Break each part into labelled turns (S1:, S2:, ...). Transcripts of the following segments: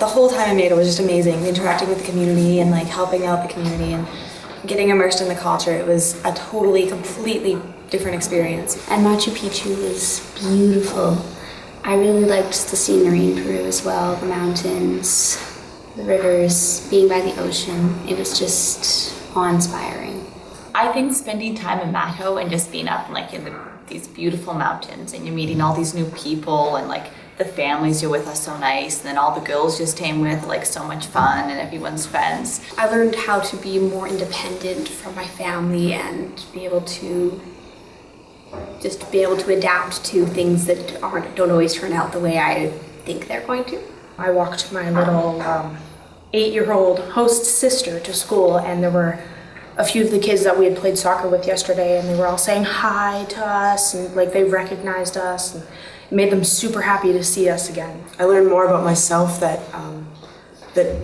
S1: The whole time I made it was just amazing, interacting with the community and like helping out the community and getting immersed in the culture. It was a totally, completely different experience.
S2: And Machu Picchu was beautiful. I really liked the scenery in Peru as well, the mountains, the rivers, being by the ocean. It was just awe-inspiring.
S3: I think spending time in Mato and just being up like in these beautiful mountains and you're meeting all these new people and like the families you're with are so nice, and then all the girls just came with, like so much fun and everyone's friends.
S4: I learned how to be more independent from my family and be able to adapt to things that don't always turn out the way I think they're going to.
S5: I walked my little 8-year-old host sister to school, and there were a few of the kids that we had played soccer with yesterday, and they were all saying hi to us, and like they recognized us, and it made them super happy to see us again.
S6: I learned more about myself, that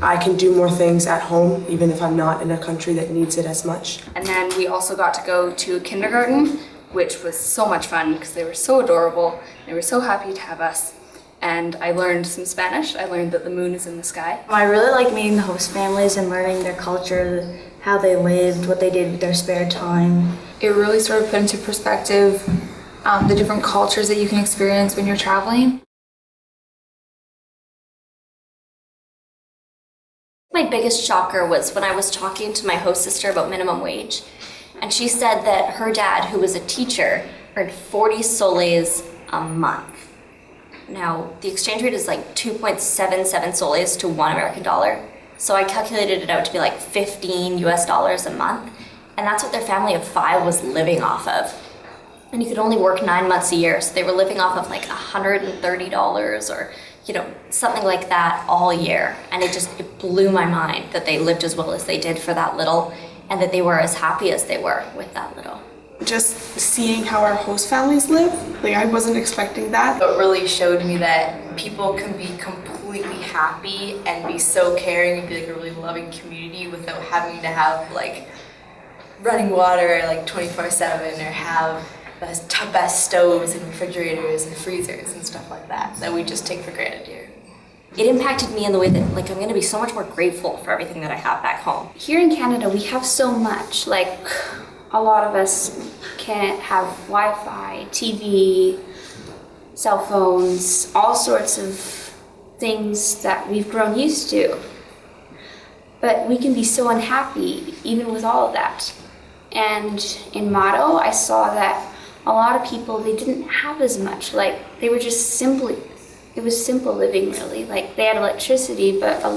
S6: I can do more things at home, even if I'm not in a country that needs it as much.
S7: And then we also got to go to kindergarten, which was so much fun because they were so adorable. They were so happy to have us. And I learned some Spanish. I learned that the moon is in the sky.
S2: I really like meeting the host families and learning their culture, how they lived, what they did with their spare time.
S8: It really sort of put into perspective the different cultures that you can experience when you're traveling.
S9: My biggest shocker was when I was talking to my host sister about minimum wage, and she said that her dad, who was a teacher, earned 40 soles a month. Now, the exchange rate is like 2.77 soles to $1 American dollar. So I calculated it out to be like $15 US a month. And that's what their family of 5 was living off of. And you could only work 9 months a year. So they were living off of like $130 or, something like that all year. And it blew my mind that they lived as well as they did for that little, and that they were as happy as they were with that little.
S10: Just seeing how our host families live, like I wasn't expecting that.
S11: It really showed me that people can be completely happy and be so caring and be like a really loving community without having to have like running water like 24/7 or have the best stoves and refrigerators and freezers and stuff like that we just take for granted here.
S9: It impacted me in the way that I'm going to be so much more grateful for everything that I have back home.
S2: Here in Canada, we have so much. Like, a lot of us can't have Wi-Fi, TV, cell phones, all sorts of things that we've grown used to. But we can be so unhappy even with all of that. And in Mato, I saw that a lot of people, they didn't have as much. Like, they were just it was simple living really. Like, they had electricity, but a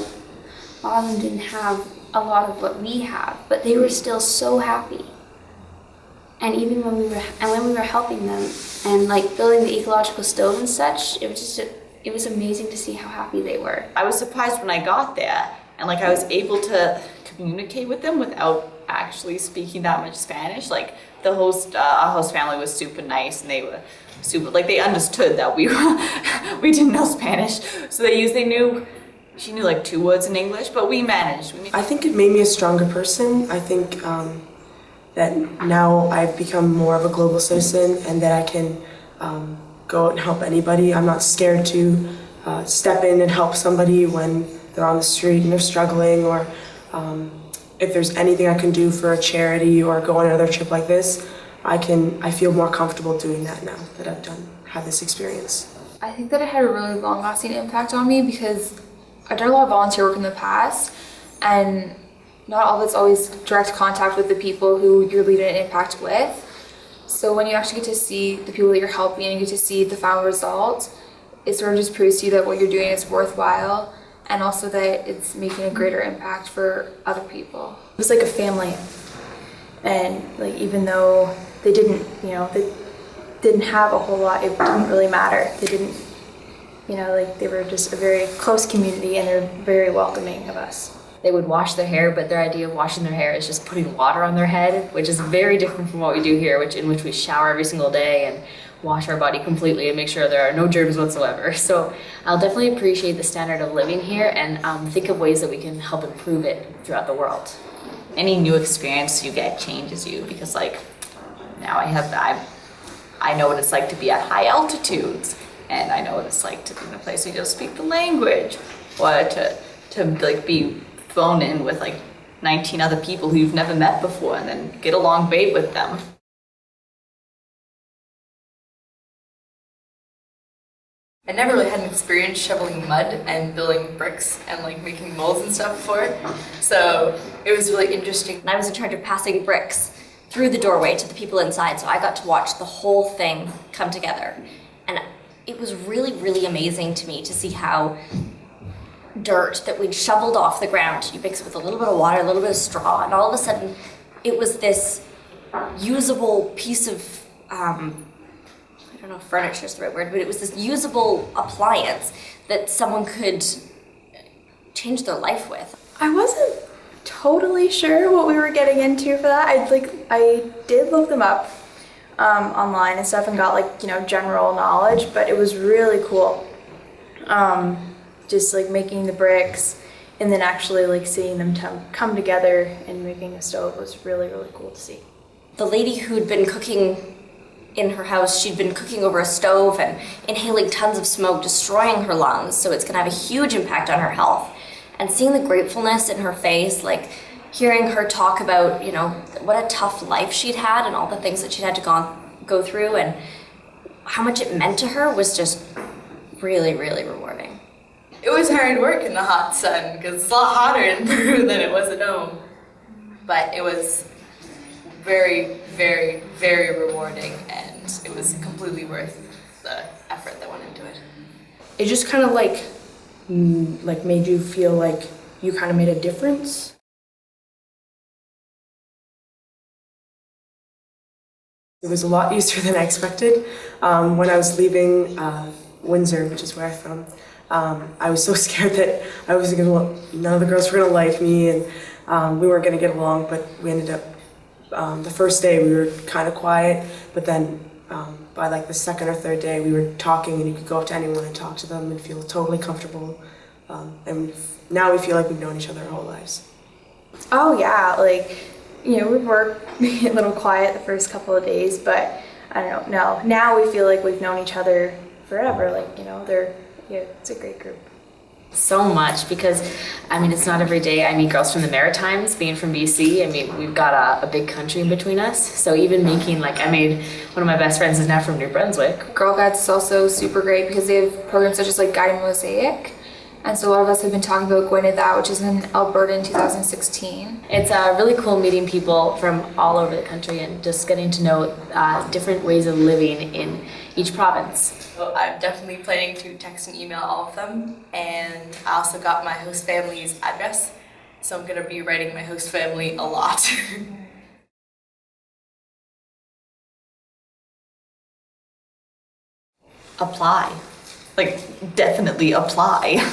S2: lot of them didn't have a lot of what we have, but they were still so happy. And even when we were helping them and like building the ecological stove and such, it was amazing to see how happy they were.
S3: I was surprised when I got there and like I was able to communicate with them without actually speaking that much Spanish. Like our host family was super nice, and they were super, like they understood that we didn't know Spanish, so she knew like 2 words in English, but we managed.
S6: I think it made me a stronger person. I think that now I've become more of a global citizen, and that I can go out and help anybody. I'm not scared to step in and help somebody when they're on the street and they're struggling, or if there's anything I can do for a charity or go on another trip like this, I feel more comfortable doing that now that I've had this experience.
S8: I think that it had a really long-lasting impact on me because I've done a lot of volunteer work in the past, and not all of it's always direct contact with the people who you're leaving an impact with. So when you actually get to see the people that you're helping and you get to see the final result, it sort of just proves to you that what you're doing is worthwhile, and also that it's making a greater impact for other people.
S5: It was like a family, and like even though they didn't have a whole lot, it didn't really matter. They didn't, they were just a very close community, and they're very welcoming of us.
S3: They would wash their hair, but their idea of washing their hair is just putting water on their head, which is very different from what we do here, in which we shower every single day and wash our body completely and make sure there are no germs whatsoever. So I'll definitely appreciate the standard of living here and think of ways that we can help improve it throughout the world. Any new experience you get changes you, because like now I know what it's like to be at high altitudes, and I know what it's like to be in a place where you don't speak the language.
S11: or to like be thrown in with like 19 other people who you've never met before and then get along great with them. I never really had an experience shoveling mud and building bricks and like making molds and stuff before, so it was really interesting.
S9: And I was in charge of passing bricks through the doorway to the people inside, so I got to watch the whole thing come together. And it was really, really amazing to me to see how dirt that we'd shoveled off the ground, you mix it with a little bit of water, a little bit of straw, and all of a sudden it was this usable piece of I don't know if furniture is the right word, but it was this usable appliance that someone could change their life with.
S5: I wasn't totally sure what we were getting into for that. I did look them up online and stuff and got like, you know, general knowledge, but it was really cool. Just like making the bricks and then actually like seeing them come together and making a stove was really, really cool to see.
S9: The lady who'd been cooking in her house, she'd been cooking over a stove and inhaling tons of smoke, destroying her lungs, so it's gonna have a huge impact on her health. And seeing the gratefulness in her face, like hearing her talk about, you know, what a tough life she'd had and all the things that she'd had to go through and how much it meant to her was just really, really rewarding.
S11: It was hard work in the hot sun because it's a lot hotter in Peru than it was at home, but it was very, very, very rewarding, and it was completely worth the effort that went into it.
S5: It just kind of like made you feel like you kind of made a difference.
S6: It was a lot easier than I expected. When I was leaving Windsor, which is where I'm from, I was so scared that none of the girls were gonna like me, and we weren't gonna get along. But we ended up. The first day we were kind of quiet, but then by like the second or third day we were talking, and you could go up to anyone and talk to them and feel totally comfortable. And now we feel like we've known each other our whole lives.
S5: Oh yeah, like, you know, we were a little quiet the first couple of days, but I don't know, now we feel like we've known each other forever. Like, you know, it's a great group.
S3: So much, because I mean, it's not every day I meet girls from the Maritimes. Being from BC, I mean, we've got a big country in between us, so even making, like, I made one of my best friends is now from New Brunswick.
S8: Girl Guides is also super great because they have programs such as like Guiding Mosaic, and so a lot of us have been talking about going to that, which is in Alberta in 2016.
S3: It's really cool meeting people from all over the country and just getting to know different ways of living in each province.
S11: So I'm definitely planning to text and email all of them, and I also got my host family's address, so I'm gonna be writing my host family a lot. Apply. Like, definitely apply.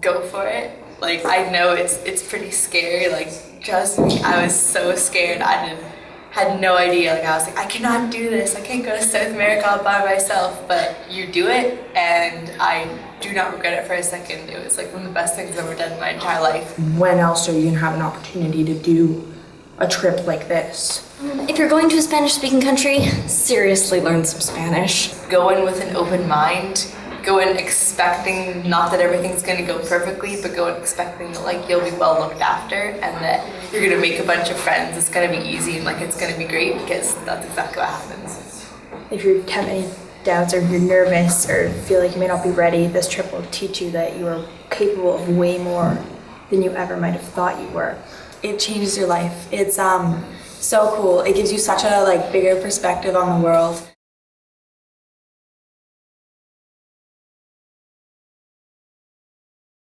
S11: Go for it. Like, I know it's pretty scary, like, trust me, I was so scared. Had no idea. Like, I was like, I cannot do this. I can't go to South America all by myself. But you do it, and I do not regret it for a second. It was like one of the best things I've ever done in my entire life.
S5: When else are you gonna have an opportunity to do a trip like this?
S9: If you're going to a Spanish-speaking country, seriously learn some Spanish.
S11: Go in with an open mind. Go in expecting not that everything's going to go perfectly, but go in expecting that like you'll be well looked after and that you're going to make a bunch of friends. It's going to be easy and like it's going to be great, because that's exactly what happens.
S5: If you have any doubts or you're nervous or feel like you may not be ready, this trip will teach you that you are capable of way more than you ever might have thought you were.
S1: It changes your life. It's so cool. It gives you such a bigger perspective on the world.